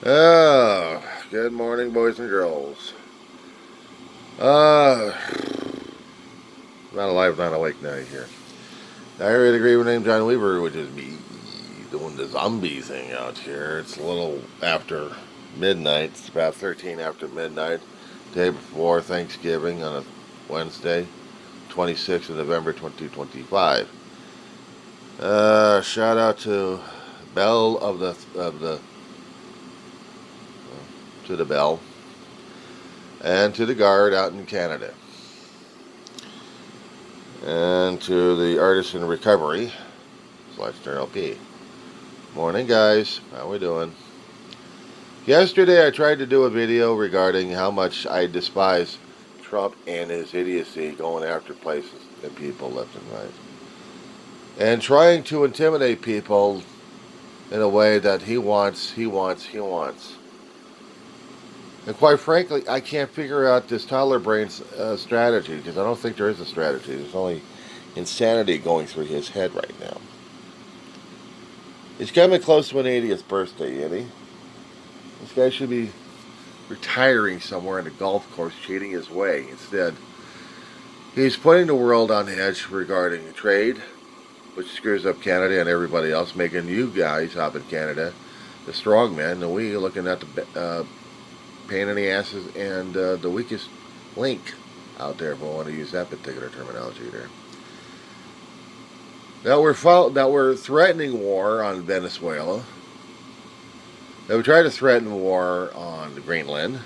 Good morning, boys and girls. Uh, Not alive, not awake night here. Diary of the Grave named John Weaver, which is me doing the zombie thing out here. It's a little after midnight. It's about 13 after midnight, day before Thanksgiving on a Wednesday, 26th of November 2025. Shout out to Belle to the Belle and to the guard out in Canada. And to the artist in recovery / turn LP. Morning, guys. How we doing? Yesterday, I tried to do a video regarding how much I despise Trump and his idiocy going after places and people left and right, and trying to intimidate people in a way that he wants. And quite frankly, I can't figure out this toddler brain's strategy, because I don't think there is a strategy. There's only insanity going through his head right now. He's coming close to an 80th birthday, isn't he? This guy should be retiring somewhere in a golf course, cheating his way. Instead, he's putting the world on edge regarding trade, which screws up Canada and everybody else, making you guys up in Canada the strong men, and we looking at the pain in the asses and the weakest link out there, if I want to use that particular terminology there. Now we're threatening war on Venezuela. Now we tried to threaten war on Greenland.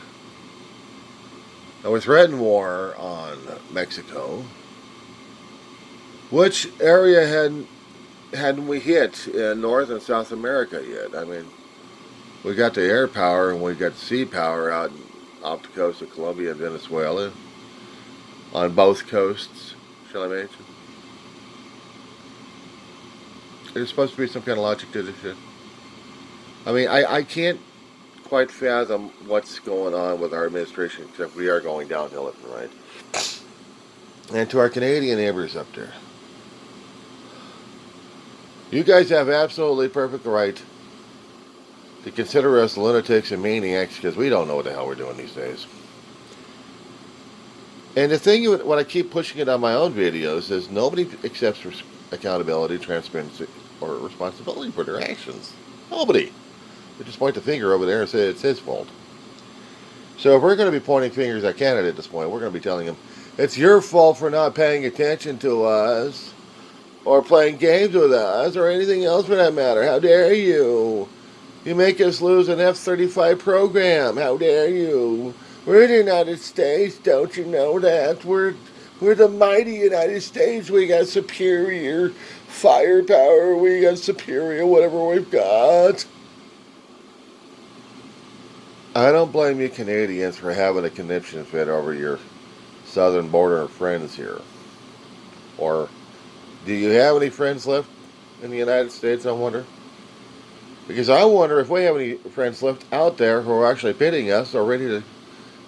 Now we're threatening war on Mexico. Which area hadn't we hit in North and South America yet? I mean, we got the air power and we got sea power out off the coast of Colombia and Venezuela. On both coasts, shall I mention? There's supposed to be some kind of logic to this shit. I mean, I can't quite fathom what's going on with our administration, except we are going downhill left and right. And to our Canadian neighbors up there, you guys have absolutely perfect right to consider us lunatics and maniacs, because we don't know what the hell we're doing these days. And the thing, what I keep pushing it on my own videos, is nobody accepts accountability, transparency, or responsibility for their actions. Nobody. They just point the finger over there and say it's his fault. So if we're going to be pointing fingers at Canada at this point, we're going to be telling them, it's your fault for not paying attention to us, or playing games with us, or anything else for that matter. How dare you? You make us lose an F-35 program. How dare you? We're the United States, don't you know that? We're the mighty United States. We got superior firepower. We got superior whatever we've got. I don't blame you Canadians for having a conniption fit over your southern border friends here. Or do you have any friends left in the United States, I wonder? Because I wonder if we have any friends left out there who are actually pitting us or ready to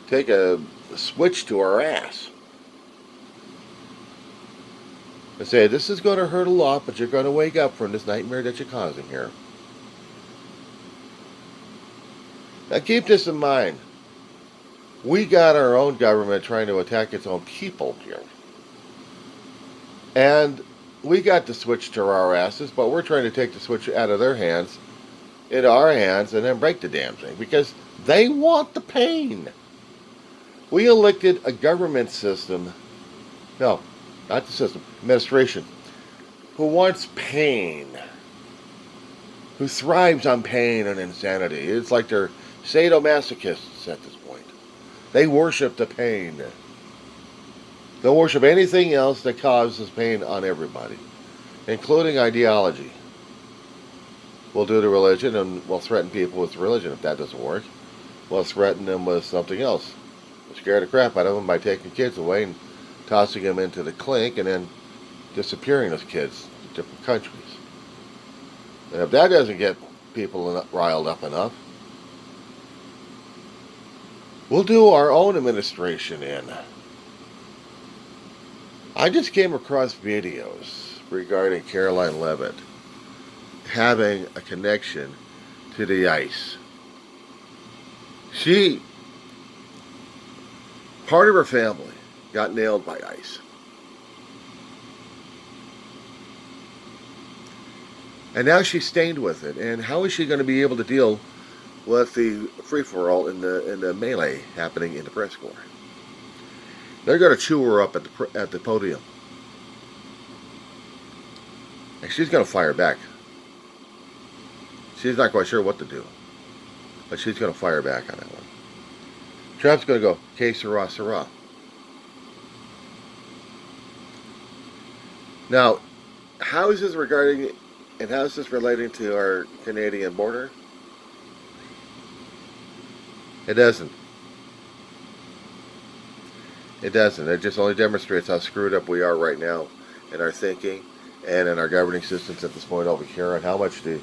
take a switch to our ass. And say, this is going to hurt a lot, but you're going to wake up from this nightmare that you're causing here. Now keep this in mind. We got our own government trying to attack its own people here. And we got the switch to our asses, but we're trying to take the switch out of their hands into our hands and then break the damn thing, because they want the pain. We elected a government system, no, not the system, administration, who wants pain, who thrives on pain and insanity. It's like they're sadomasochists at this point. They worship the pain. They'll worship anything else that causes pain on everybody, including ideology. We'll do the religion, and we'll threaten people with religion. If that doesn't work, we'll threaten them with something else. We'll scare the crap out of them by taking kids away and tossing them into the clink, and then disappearing those kids to different countries. And if that doesn't get people riled up enough, we'll do our own administration in. I just came across videos regarding Caroline Leavitt having a connection to the ICE. She, part of her family, got nailed by ICE. And now she's stained with it. And how is she going to be able to deal with the free-for-all in the melee happening in the press corps? They're going to chew her up at the podium. And she's going to fire back. She's not quite sure what to do. But she's going to fire back on that one. Trump's going to go, que sera, sera. Now, how is this regarding, and how is this relating to our Canadian border? It doesn't. It doesn't. It just only demonstrates how screwed up we are right now in our thinking and in our governing systems at this point over here, and how much the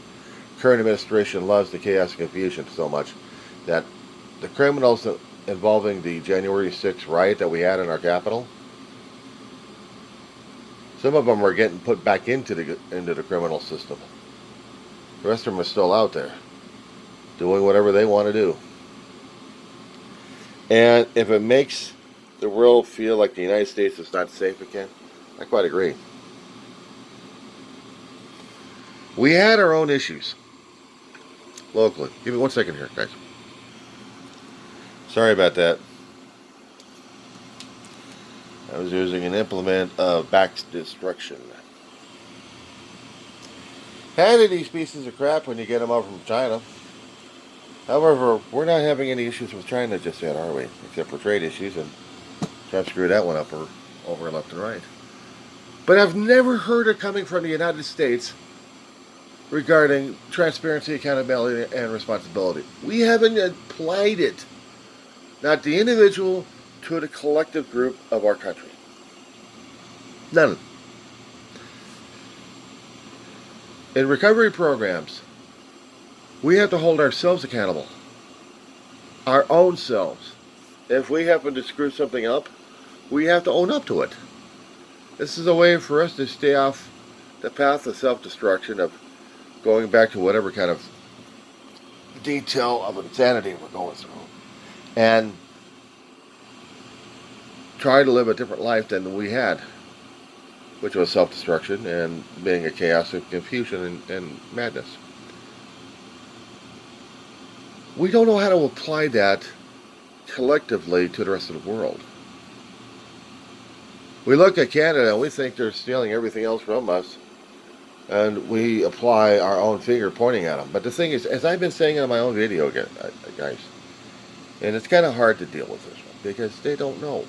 current administration loves the chaos and confusion so much that the criminals involving the January 6th riot that we had in our capital, some of them are getting put back into the criminal system. The rest of them are still out there doing whatever they want to do. And if it makes the world feel like the United States is not safe again, I quite agree. We had our own issues locally. Give me 1 second here, guys. Sorry about that. I was using an implement of back destruction. Handy these pieces of crap when you get them over from China. However, we're not having any issues with China just yet, are we? Except for trade issues, and Trump screwed that one up over left and right. But I've never heard it coming from the United States regarding transparency, accountability, and responsibility. We haven't applied it, not the individual, to the collective group of our country. None. In recovery programs, we have to hold ourselves accountable. Our own selves. If we happen to screw something up, we have to own up to it. This is a way for us to stay off the path of self-destruction, of going back to whatever kind of detail of insanity we're going through, and try to live a different life than we had, which was self-destruction and being a chaos of confusion and madness. We don't know how to apply that collectively to the rest of the world. We look at Canada and we think they're stealing everything else from us, and we apply our own finger pointing at them. But the thing is, as I've been saying in my own video, guys, and it's kind of hard to deal with this one because they don't know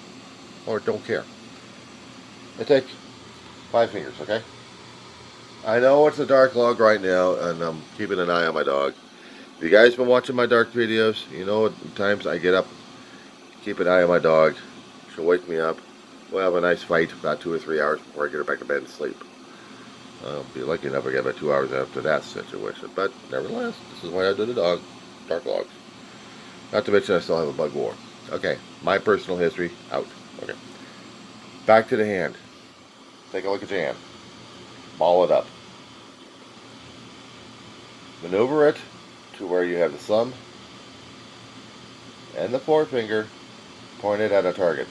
or don't care. I take 5 fingers, okay? I know it's a dark log right now, and I'm keeping an eye on my dog. If you guys been watching my dark videos, you know at times I get up, keep an eye on my dog. She'll wake me up. We'll have a nice fight about 2 or 3 hours before I get her back to bed and sleep. I'll be lucky enough to get about 2 hours after that situation. But nevertheless, this is why I do the dog. Dark logs. Not to mention I still have a bug war. Okay, my personal history, out. Okay. Back to the hand. Take a look at your hand. Ball it up. Maneuver it to where you have the thumb and the forefinger pointed at a target.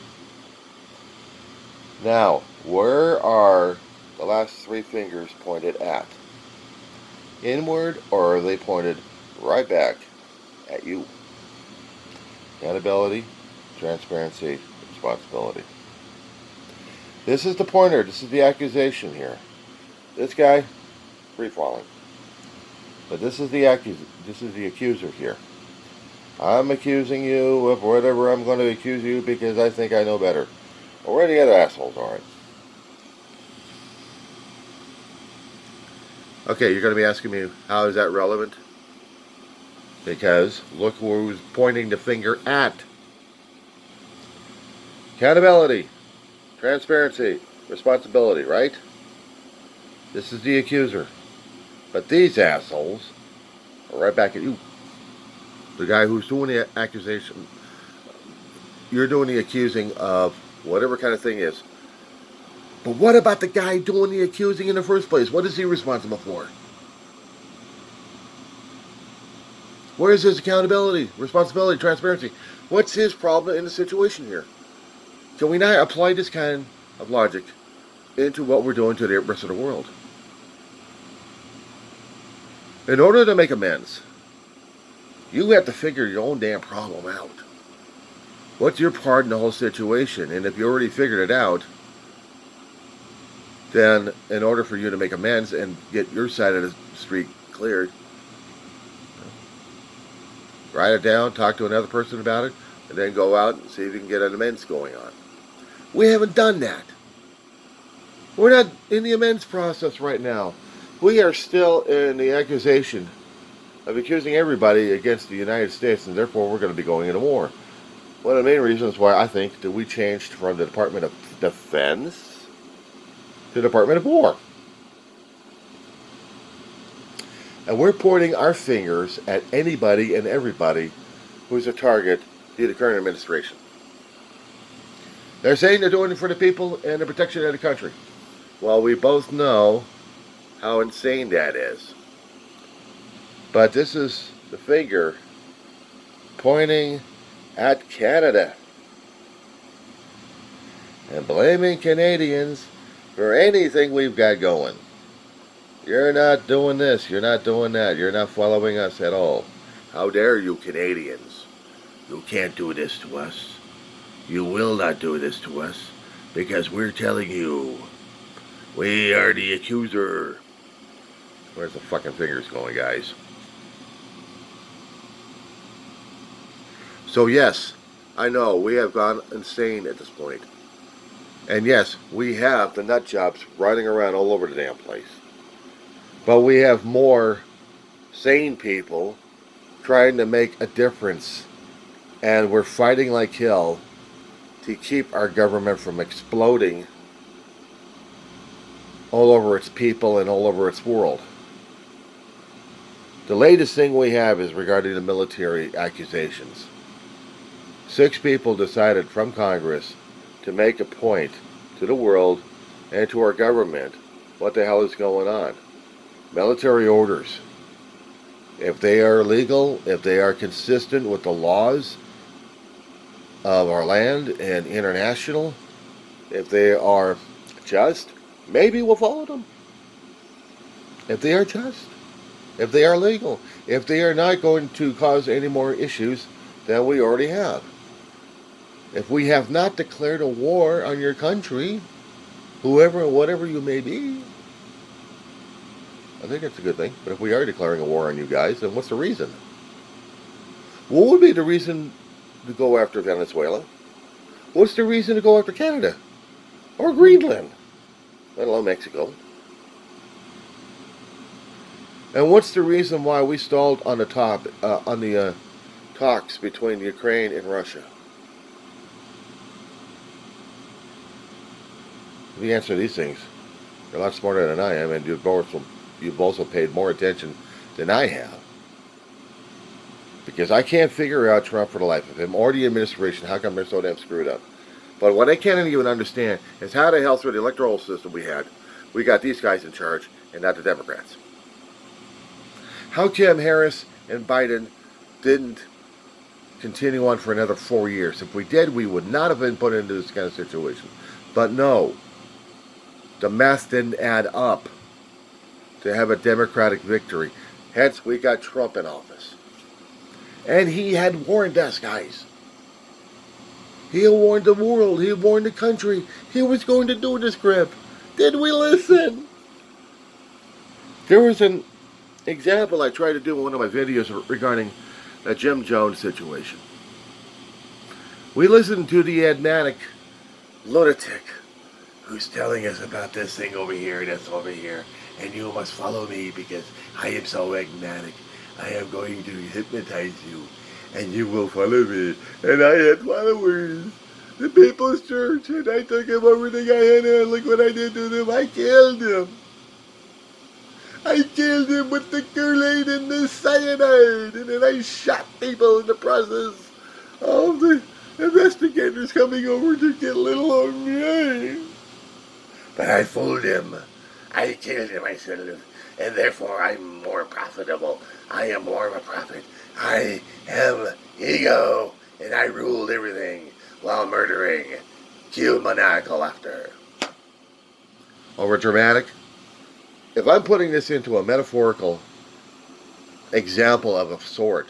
Now, where are the last 3 fingers pointed at? Inward, or are they pointed right back at you? Accountability, transparency, responsibility. This is the pointer. This is the accusation here. This guy, free falling. But this is the accuser here. I'm accusing you of whatever I'm going to accuse you because I think I know better. Or where the other assholes are. Okay, you're going to be asking me, how is that relevant? Because look who's pointing the finger at. Accountability, transparency, responsibility, right? This is the accuser. But these assholes are right back at you. The guy who's doing the accusation, you're doing the accusing of whatever kind of thing is. But what about the guy doing the accusing in the first place? What is he responsible for? Where's his accountability, responsibility, transparency? What's his problem in the situation here? Can we not apply this kind of logic into what we're doing to the rest of the world? In order to make amends, you have to figure your own damn problem out. What's your part in the whole situation? And if you already figured it out, then in order for you to make amends and get your side of the street cleared, write it down, talk to another person about it, and then go out and see if you can get an amends going on. We haven't done that. We're not in the amends process right now. We are still in the accusation of accusing everybody against the United States, and therefore we're going to be going into war. One of the main reasons why I think that we changed from the Department of Defense to the Department of War. And we're pointing our fingers at anybody and everybody who's a target to the current administration. They're saying they're doing it for the people and the protection of the country. Well, we both know how insane that is. But this is the finger pointing at Canada and blaming Canadians for anything we've got going. You're not doing this, you're not doing that, you're not following us at all. How dare you, Canadians? You can't do this to us. You will not do this to us because we're telling you we are the accuser. Where's the fucking fingers going, guys? So yes, I know we have gone insane at this point. And yes, we have the nut jobs running around all over the damn place. But we have more sane people trying to make a difference. And we're fighting like hell to keep our government from exploding all over its people and all over its world. The latest thing we have is regarding the military accusations. 6 people decided from Congress to make a point to the world and to our government what the hell is going on. Military orders, if they are legal, if they are consistent with the laws of our land and international, if they are just, maybe we'll follow them. If they are just, if they are legal, if they are not going to cause any more issues than we already have. If we have not declared a war on your country, whoever and whatever you may be, I think that's a good thing. But if we are declaring a war on you guys, then what's the reason? What would be the reason to go after Venezuela? What's the reason to go after Canada? Or Greenland? Let alone Mexico. And what's the reason why we stalled on the talks between Ukraine and Russia? If you answer these things, you're a lot smarter than I am, and you've also paid more attention than I have. Because I can't figure out Trump for the life of him, or the administration, how come they're so damn screwed up. But what I can't even understand is how the hell through the electoral system we got these guys in charge, and not the Democrats. How Kim Harris and Biden didn't continue on for another 4 years. If we did, we would not have been put into this kind of situation. But no, the math didn't add up to have a Democratic victory. Hence, we got Trump in office. And he had warned us, guys. He warned the world. He warned the country. He was going to do this crap. Did we listen? There was an example I tried to do in one of my videos regarding the Jim Jones situation. We listened to the asthmatic lunatic who's telling us about this thing over here, that's over here, and you must follow me because I am so asthmatic. I am going to hypnotize you, and you will follow me. And I had followers, the People's Church, and I took him everything I had, and look what I did to them. I killed him. I killed him with the Kool-Aid and the cyanide, and then I shot people in the process of the investigators coming over to get little on me. But I fooled him. I killed him myself, and therefore I'm more profitable. I am more of a prophet I am ego, and I ruled everything while murdering. Cue maniacal laughter. Over dramatic. If I'm putting this into a metaphorical example of a sort,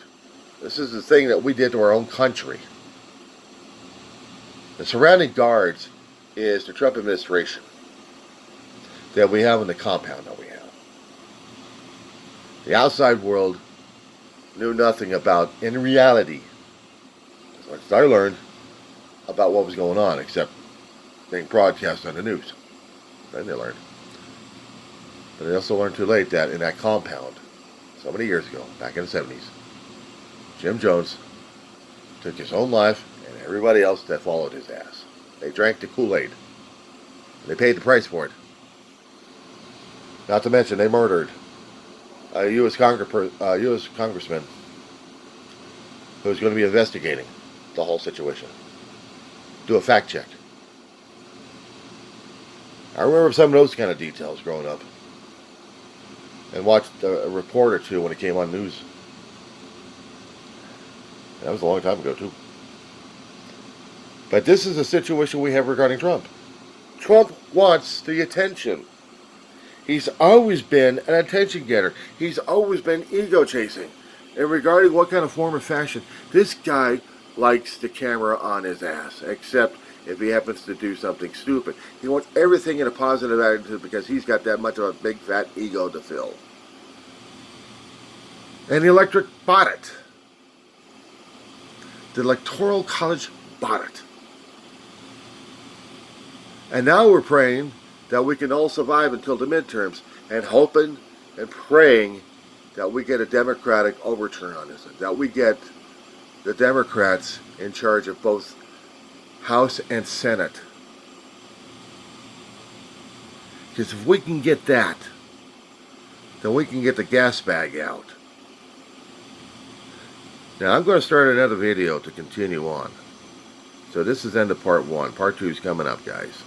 this is the thing that we did to our own country. The surrounding guards is the Trump administration that we have in the compound that we have. The outside world knew nothing about, in reality, as much as I learned, about what was going on, except being broadcast on the news. Then they learned. But they also learned too late that in that compound, so many years ago, back in the 70s, Jim Jones took his own life and everybody else that followed his ass. They drank the Kool-Aid. They paid the price for it. Not to mention, they murdered a U.S. congressman who was going to be investigating the whole situation. Do a fact check. I remember some of those kind of details growing up. And watched a report or two when it came on news. That was a long time ago, too. But this is the situation we have regarding Trump. Trump wants the attention. He's always been an attention getter. He's always been ego chasing. And regarding what kind of form or fashion, this guy likes the camera on his ass, except if he happens to do something stupid. He wants everything in a positive attitude because he's got that much of a big fat ego to fill. And the electorate bought it. The Electoral College bought it. And now we're praying that we can all survive until the midterms, and hoping and praying that we get a Democratic overturn on this, that we get the Democrats in charge of both House and Senate. Because if we can get that, then we can get the gas bag out. Now I'm going to start another video to continue on. So this is end of part 1. Part 2 is coming up, guys.